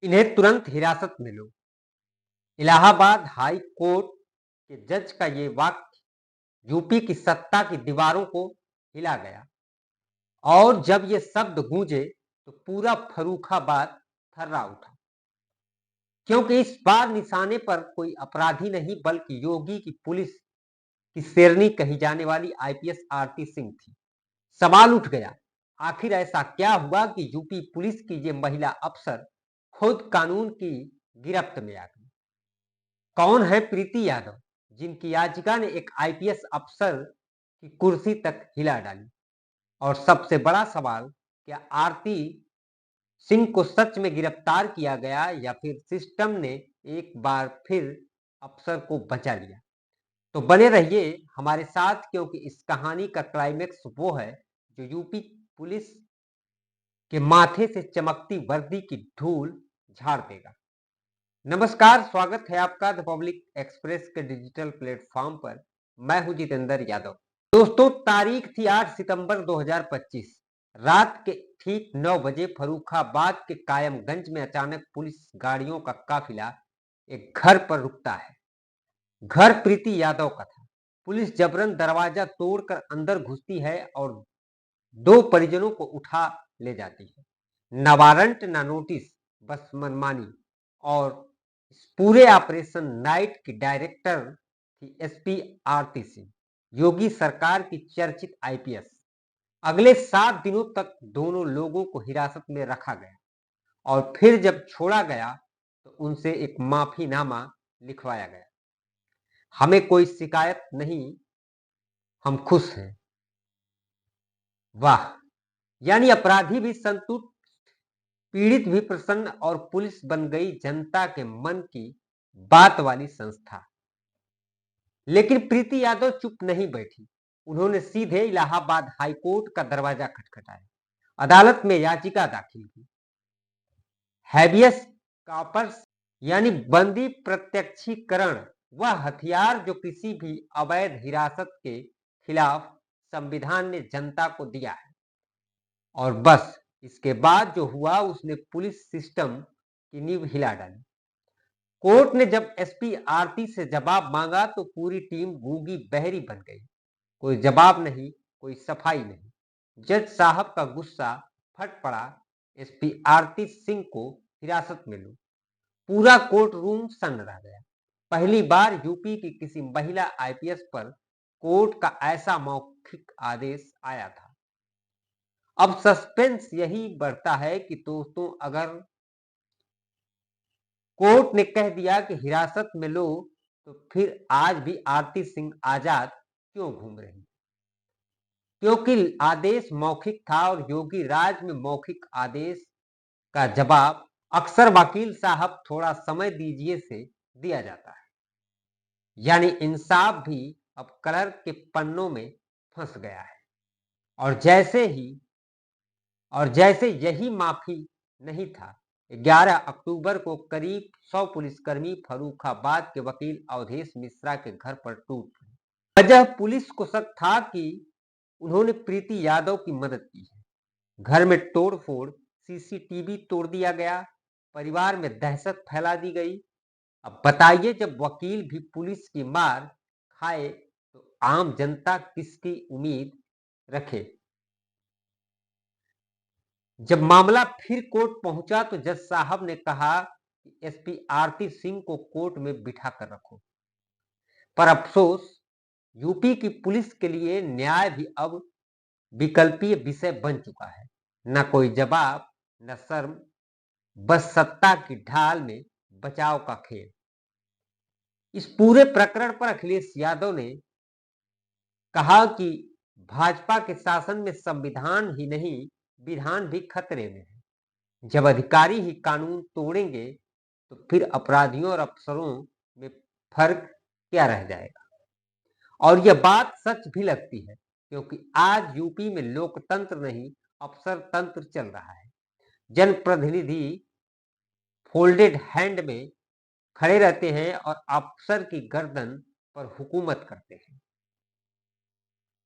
इन्हें तुरंत हिरासत में लो। इलाहाबाद हाई कोर्ट के जज का ये वाक्य यूपी की सत्ता की दीवारों को हिला गया और जब ये शब्द गूंजे तो पूरा फर्रुखाबाद थर्रा उठा, क्योंकि इस बार निशाने पर कोई अपराधी नहीं बल्कि योगी की पुलिस की शेरनी कही जाने वाली आईपीएस आरती सिंह थी। सवाल उठ गया, आखिर ऐसा क्या हुआ कि यूपी पुलिस की ये महिला अफसर खुद कानून की गिरफ्त में आ गई? कौन है प्रीति यादव, जिनकी याचिका ने एक आईपीएस अफसर की कुर्सी तक हिला डाली? और सबसे बड़ा सवाल, क्या आरती सिंह को सच में गिरफ्तार किया गया या फिर सिस्टम ने एक बार फिर अफसर को बचा लिया? तो बने रहिए हमारे साथ, क्योंकि इस कहानी का क्लाइमेक्स वो है जो यूपी पुलिस के माथे से चमकती वर्दी की धूल झाड़ देगा। नमस्कार, स्वागत है आपका द पब्लिक एक्सप्रेस के डिजिटल प्लेटफॉर्म पर। मैं हूं जितेंद्र यादव। दोस्तों, तारीख थी 8 सितंबर 2025। रात के ठीक 9 बजे फर्रुखाबाद के कायमगंज में अचानक पुलिस गाड़ियों का काफिला एक घर पर रुकता है। घर प्रीति यादव का था। पुलिस जबरन दरवाजा तोड़कर अंदर घुसती है और दो परिजनों को उठा ले जाती है। न वारंट न नोटिस, बस मनमानी। और इस पूरे ऑपरेशन नाइट की डायरेक्टर थी एसपी आरती सिंह, योगी सरकार की चर्चित आईपीएस। अगले 7 दिनों तक दोनों लोगों को हिरासत में रखा गया और फिर जब छोड़ा गया तो उनसे एक माफीनामा लिखवाया गया। हमें कोई शिकायत नहीं, हम खुश हैं। वाह, यानी अपराधी भी संतुष्ट, पीड़ित भी प्रसन्न और पुलिस बन गई जनता के मन की बात वाली संस्था। लेकिन प्रीति यादव चुप नहीं बैठी। उन्होंने सीधे इलाहाबाद हाईकोर्ट का दरवाजा खटखटाया, अदालत में याचिका दाखिल की। हैबियस कॉर्पस यानी बंदी प्रत्यक्षीकरण, वह हथियार जो किसी भी अवैध हिरासत के खिलाफ संविधान ने जनता को दिया है। और बस इसके बाद जो हुआ उसने पुलिस सिस्टम की नींव हिला डाली। कोर्ट ने जब एसपी आरती से जवाब मांगा तो पूरी टीम गूंगी बहरी बन गई। कोई जवाब नहीं, कोई सफाई नहीं। जज साहब का गुस्सा फट पड़ा, एसपी आरती सिंह को हिरासत में लो। पूरा कोर्ट रूम सन्न रह गया। पहली बार यूपी की किसी महिला आईपीएस पर कोर्ट का ऐसा मौखिक आदेश आया था। अब सस्पेंस यही बढ़ता है कि दोस्तों, अगर कोर्ट ने कह दिया कि हिरासत में लो, तो फिर आज भी आरती सिंह आजाद क्यों घूम रही? क्योंकि आदेश मौखिक था और योगी राज में मौखिक आदेश का जवाब अक्सर वकील साहब थोड़ा समय दीजिए से दिया जाता है। यानी इंसाफ भी अब क्लर्क के पन्नों में फंस गया है। और जैसे यही माफी नहीं था, 11 अक्टूबर को करीब 100 पुलिसकर्मी फर्रुखाबाद के वकील अवधेश मिश्रा के घर पर टूट पड़े। वजह पुलिस को शक था कि उन्होंने प्रीति यादव की मदद की है। घर में तोड़फोड़, सीसीटीवी तोड़ दिया गया, परिवार में दहशत फैला दी गई। अब बताइए, जब वकील भी पुलिस की मार खाए तो आम जनता किसकी उम्मीद रखे? जब मामला फिर कोर्ट पहुंचा तो जज साहब ने कहा कि एसपी आरती सिंह को कोर्ट में बिठा कर रखो। पर अफसोस, यूपी की पुलिस के लिए न्याय भी अब विकल्पीय विषय बन चुका है। न कोई जवाब, न शर्म, बस सत्ता की ढाल में बचाव का खेल। इस पूरे प्रकरण पर अखिलेश यादव ने कहा कि भाजपा के शासन में संविधान ही नहीं, विधान भी खतरे में है। जब अधिकारी ही कानून तोड़ेंगे तो फिर अपराधियों और अफसरों में फर्क क्या रह जाएगा? और यह बात सच भी लगती है, क्योंकि आज यूपी में लोकतंत्र नहीं, अफसर तंत्र चल रहा है। जनप्रतिनिधि फोल्डेड हैंड में खड़े रहते हैं और अफसर की गर्दन पर हुकूमत करते हैं।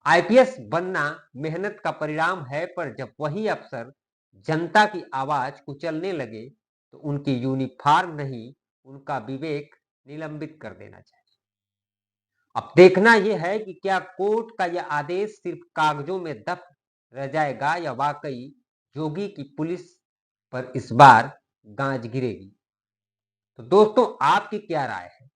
आईपीएस बनना मेहनत का परिणाम है, पर जब वही अफसर जनता की आवाज कुचलने लगे तो उनकी यूनिफॉर्म नहीं, उनका विवेक निलंबित कर देना चाहिए। अब देखना यह है कि क्या कोर्ट का यह आदेश सिर्फ कागजों में दफ रह जाएगा या वाकई जोगी की पुलिस पर इस बार गाज गिरेगी। तो दोस्तों, आपकी क्या राय है?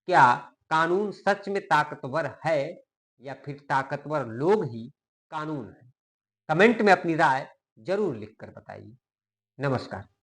क्या कानून सच में ताकतवर है या फिर ताकतवर लोग ही कानून है? कमेंट में अपनी राय जरूर लिखकर बताइए। नमस्कार।